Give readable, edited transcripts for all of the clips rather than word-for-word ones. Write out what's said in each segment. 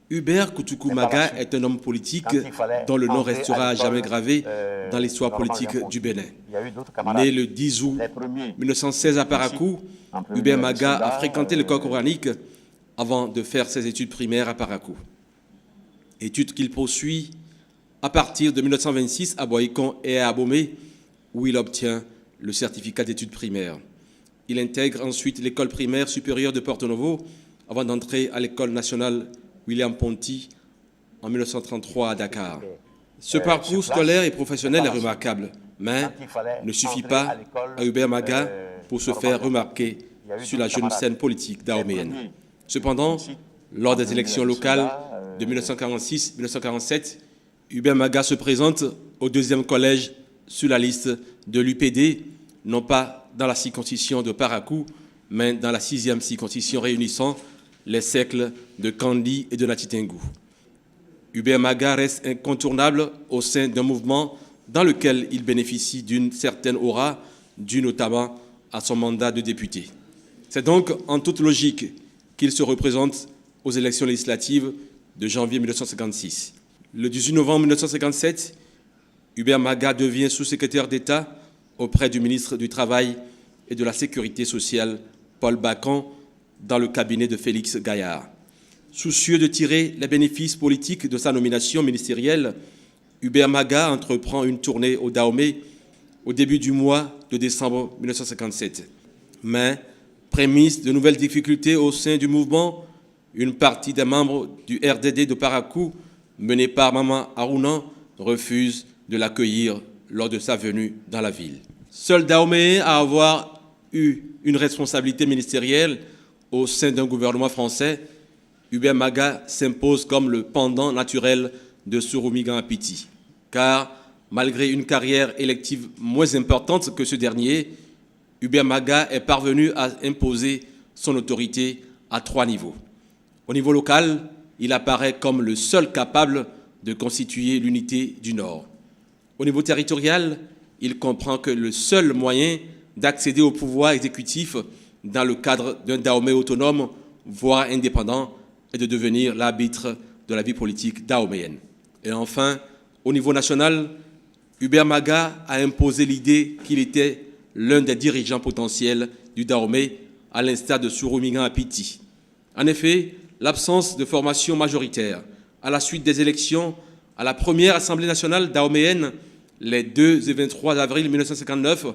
Hubert Koutoukou-Maga est un homme politique dont le nom restera jamais gravé dans l'histoire politique du Bénin. Né le 10 août 1916 à Parakou, Hubert Maga a fréquenté l'école coranique avant de faire ses études primaires à Parakou. Études qu'il poursuit à partir de 1926 à Boïcon et à Abomey, où il obtient le certificat d'études primaires. Il intègre ensuite l'école primaire supérieure de Porto Novo avant d'entrer à l'école nationale William Ponty en 1933 à Dakar. Ce parcours scolaire et professionnel est remarquable, mais ne suffit pas à Hubert Maga pour se faire remarquer sur la jeune scène politique dahoméenne. Cependant, lors des élections locales de 1946-1947, Hubert Maga se présente au deuxième collège sur la liste de l'UPD, non pas dans la circonscription de Parakou, mais dans la 6e circonscription réunissant les cercles de Kandi et de Natitengou. Hubert Maga reste incontournable au sein d'un mouvement dans lequel il bénéficie d'une certaine aura, due notamment à son mandat de député. C'est donc en toute logique qu'il se représente aux élections législatives de janvier 1956. Le 18 novembre 1957, Hubert Maga devient sous-secrétaire d'État auprès du ministre du Travail et de la Sécurité sociale, Paul Bacan, dans le cabinet de Félix Gaillard. Soucieux de tirer les bénéfices politiques de sa nomination ministérielle, Hubert Maga entreprend une tournée au Dahomey au début du mois de décembre 1957. Mais, prémisse de nouvelles difficultés au sein du mouvement, une partie des membres du RDD de Parakou, mené par Maman Arounan, refuse de l'accueillir lors de sa venue dans la ville. Seul Dahomey à avoir eu une responsabilité ministérielle au sein d'un gouvernement français, Hubert Maga s'impose comme le pendant naturel de Souroumigan Apiti. Car, malgré une carrière élective moins importante que ce dernier, Hubert Maga est parvenu à imposer son autorité à 3 niveaux. Au niveau local, il apparaît comme le seul capable de constituer l'unité du Nord. Au niveau territorial, il comprend que le seul moyen d'accéder au pouvoir exécutif dans le cadre d'un Dahomey autonome, voire indépendant, est de devenir l'arbitre de la vie politique dahoméenne. Et enfin, au niveau national, Hubert Maga a imposé l'idée qu'il était l'un des dirigeants potentiels du Dahomey, à l'instar de Souroumigan Apiti. En effet, l'absence de formation majoritaire à la suite des élections à la première Assemblée nationale dahoméenne, les 2 et 23 avril 1959,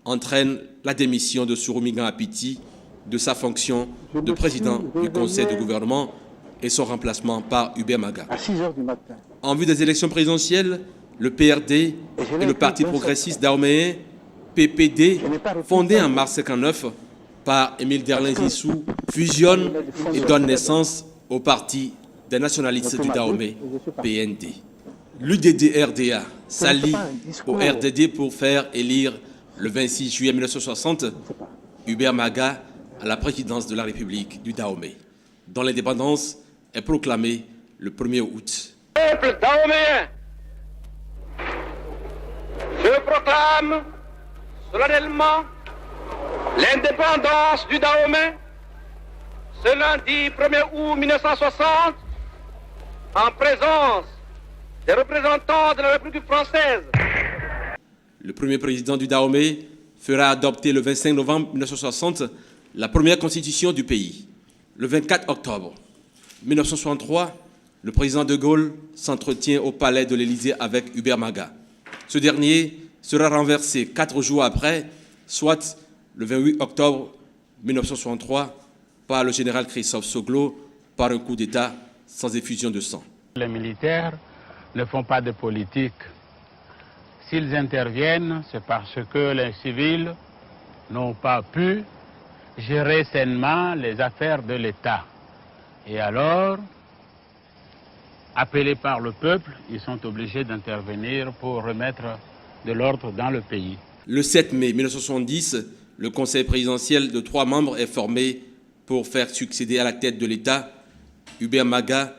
entraîne la démission de Souroumigan Apiti de sa fonction de président du conseil de gouvernement et son remplacement par Hubert Maga. À 6 heures du matin. En vue des élections présidentielles, le PRD et le Parti progressiste dahoméen, PPD, fondé en mars 1959 par Émile Derlin Zissou, fusionnent et donnent naissance au Parti des nationalistes du Dahomey, PND. L'UDD-RDA s'allie au RDD pour faire élire le 26 juillet 1960 Hubert Maga à la présidence de la République du Dahomey, dont l'indépendance est proclamée le 1er août. Peuple dahoméen, je proclame solennellement l'indépendance du Dahomey ce lundi 1er août 1960 en présence des représentants de la République française. Le premier président du Dahomey fera adopter le 25 novembre 1960 la première constitution du pays. Le 24 octobre 1963, le président de Gaulle s'entretient au palais de l'Élysée avec Hubert Maga. Ce dernier sera renversé 4 jours après, soit le 28 octobre 1963, par le général Christophe Soglo, par un coup d'État sans effusion de sang. Les militaires ne font pas de politique. S'ils interviennent, c'est parce que les civils n'ont pas pu gérer sainement les affaires de l'État. Et alors, appelés par le peuple, ils sont obligés d'intervenir pour remettre de l'ordre dans le pays. Le 7 mai 1970, le conseil présidentiel de 3 membres est formé pour faire succéder à la tête de l'État Hubert Maga,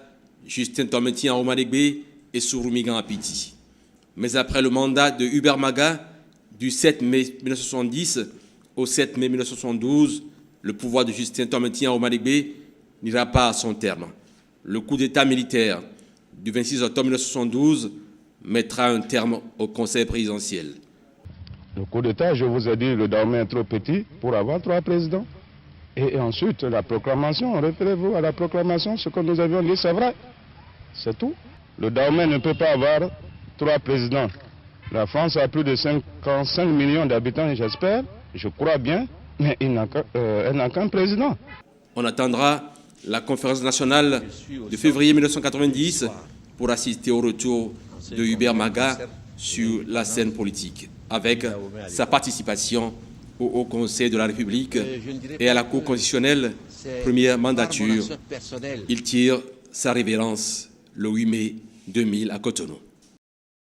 Justin Tometi Aroumanegbe et Souroumigan Apiti. Mais après le mandat de Hubert Maga, du 7 mai 1970 au 7 mai 1972, le pouvoir de Justin Tometi Aroumanegbe n'ira pas à son terme. le coup d'État militaire du 26 octobre 1972 mettra un terme au Conseil présidentiel. Le coup d'État, je vous ai dit, le Dahomey est trop petit pour avoir 3 présidents. Et ensuite, la proclamation, référez-vous à la proclamation, ce que nous avions dit, c'est vrai. C'est tout. Le Dahomey ne peut pas avoir 3 présidents. La France a plus de 55 millions d'habitants, j'espère, je crois bien, mais elle n'a qu'un président. On attendra la conférence nationale de février 1990 pour assister au retour de Hubert Maga sur la scène politique, avec sa participation au Haut Conseil de la République et à la Cour constitutionnelle, première mandature. Il tire sa révérence le 8 mai 2000 à Cotonou.